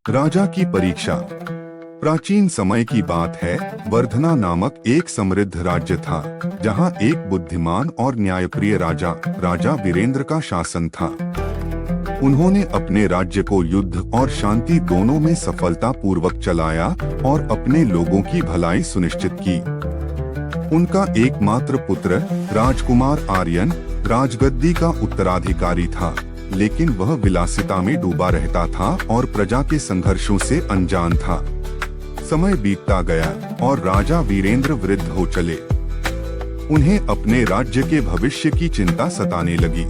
राजा की परीक्षा। प्राचीन समय की बात है। वर्धना नामक एक समृद्ध राज्य था, जहां एक बुद्धिमान और न्यायप्रिय राजा वीरेंद्र का शासन था। उन्होंने अपने राज्य को युद्ध और शांति दोनों में सफलतापूर्वक चलाया और अपने लोगों की भलाई सुनिश्चित की। उनका एकमात्र पुत्र राजकुमार आर्यन राजगद्दी का उत्तराधिकारी था, लेकिन वह विलासिता में डूबा रहता था और प्रजा के संघर्षों से अनजान था। समय बीतता गया और राजा वीरेंद्र वृद्ध हो चले। उन्हें अपने राज्य के भविष्य की चिंता सताने लगी।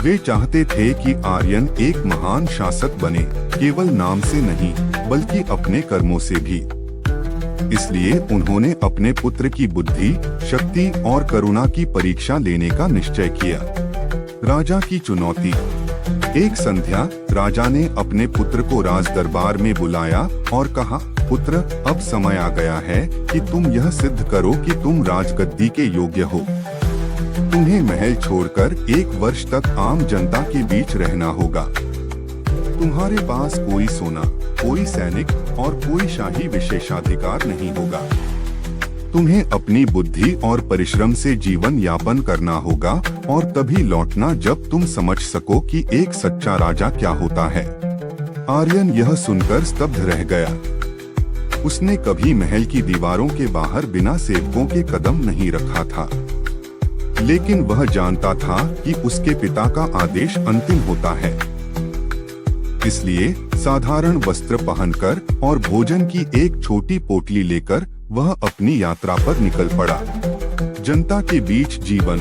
वे चाहते थे कि आर्यन एक महान शासक बने, केवल नाम से नहीं बल्कि अपने कर्मों से भी। इसलिए उन्होंने अपने पुत्र की बुद्धि, शक्ति और करुणा की परीक्षा लेने का निश्चय किया। राजा की चुनौती। एक संध्या राजा ने अपने पुत्र को राज दरबार में बुलाया और कहा, पुत्र, अब समय आ गया है कि तुम यह सिद्ध करो कि तुम राजगद्दी के योग्य हो। तुम्हें महल छोड़कर 1 वर्ष तक आम जनता के बीच रहना होगा। तुम्हारे पास कोई सोना, कोई सैनिक और कोई शाही विशेषाधिकार नहीं होगा। तुम्हें अपनी बुद्धि और परिश्रम से जीवन यापन करना होगा और तभी लौटना जब तुम समझ सको कि एक सच्चा राजा क्या होता है। आर्यन यह सुनकर स्तब्ध रह गया। उसने कभी महल की दीवारों के बाहर बिना सेवकों के कदम नहीं रखा था, लेकिन वह जानता था कि उसके पिता का आदेश अंतिम होता है। इसलिए साधारण वस्त्र पहनकर और भोजन की एक छोटी पोटली लेकर वह अपनी यात्रा पर निकल पड़ा। जनता के बीच जीवन।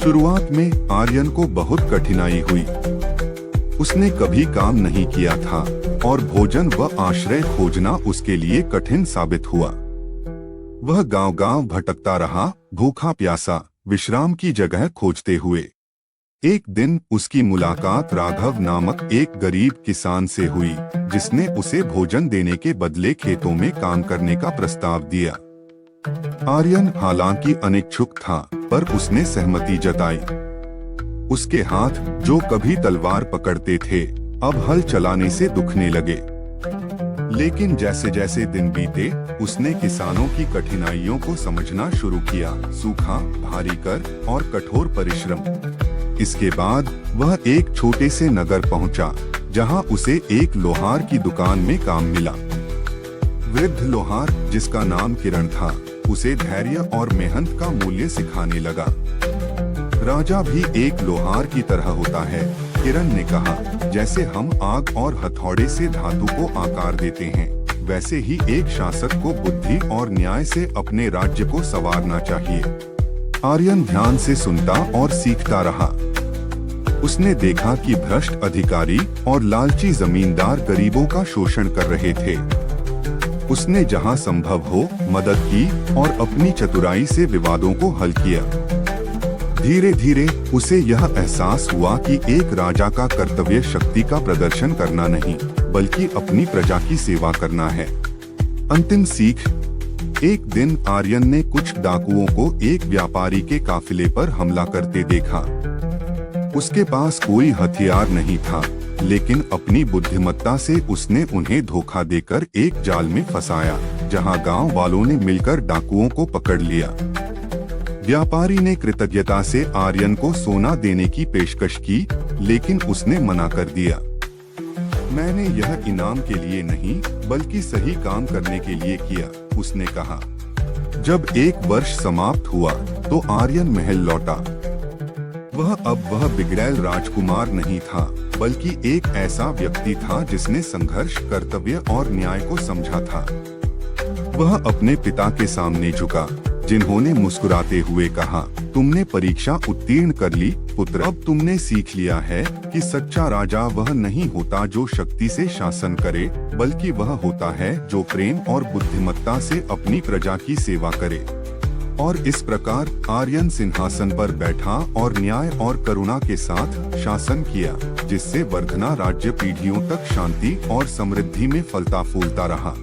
शुरुआत में आर्यन को बहुत कठिनाई हुई। उसने कभी काम नहीं किया था और भोजन व आश्रय खोजना उसके लिए कठिन साबित हुआ। वह गांव-गांव भटकता रहा, भूखा प्यासा, विश्राम की जगह खोजते हुए। एक दिन उसकी मुलाकात राघव नामक एक गरीब किसान से हुई, जिसने उसे भोजन देने के बदले खेतों में काम करने का प्रस्ताव दिया। आर्यन हालांकि अनिच्छुक था, पर उसने सहमति जताई। उसके हाथ, जो कभी तलवार पकड़ते थे, अब हल चलाने से दुखने लगे। लेकिन जैसे जैसे दिन बीते, उसने किसानों की कठिनाइयों को समझना शुरू किया। सूखा, भारी कर और कठोर परिश्रम। इसके बाद वह एक छोटे से नगर पहुंचा, जहां उसे एक लोहार की दुकान में काम मिला। वृद्ध लोहार, जिसका नाम किरण था, उसे धैर्य और मेहनत का मूल्य सिखाने लगा। राजा भी एक लोहार की तरह होता है, किरण ने कहा। जैसे हम आग और हथौड़े से धातु को आकार देते हैं, वैसे ही एक शासक को बुद्धि और न्याय से अपने राज्य को संवारना चाहिए। आर्यन ध्यान से सुनता और सीखता रहा। उसने देखा कि भ्रष्ट अधिकारी और लालची जमींदार गरीबों का शोषण कर रहे थे। उसने जहां संभव हो मदद की और अपनी चतुराई से विवादों को हल किया। धीरे धीरे उसे यह एहसास हुआ कि एक राजा का कर्तव्य शक्ति का प्रदर्शन करना नहीं, बल्कि अपनी प्रजा की सेवा करना है। अंतिम सीख। एक दिन आर्यन ने कुछ डाकुओं को एक व्यापारी के काफिले पर हमला करते देखा। उसके पास कोई हथियार नहीं था, लेकिन अपनी बुद्धिमत्ता से उसने उन्हें धोखा देकर एक जाल में फंसाया, जहां गांव वालों ने मिलकर डाकुओं को पकड़ लिया। व्यापारी ने कृतज्ञता से आर्यन को सोना देने की पेशकश की, लेकिन उसने मना कर दिया। मैंने यह इनाम के लिए नहीं, बल्कि सही काम करने के लिए किया, उसने कहा। जब 1 वर्ष समाप्त हुआ, तो आर्यन महल लौटा। वह बिगड़ैल राजकुमार नहीं था, बल्कि एक ऐसा व्यक्ति था जिसने संघर्ष, कर्तव्य और न्याय को समझा था। वह अपने पिता के सामने झुका, जिन्होंने मुस्कुराते हुए कहा, तुमने परीक्षा उत्तीर्ण कर ली पुत्र। अब तुमने सीख लिया है कि सच्चा राजा वह नहीं होता जो शक्ति से शासन करे, बल्कि वह होता है जो प्रेम और बुद्धिमत्ता से अपनी प्रजा की सेवा करे। और इस प्रकार आर्यन सिंहासन पर बैठा और न्याय और करुणा के साथ शासन किया, जिससे वर्धना राज्य पीढ़ियों तक शांति और समृद्धि में फलता फूलता रहा।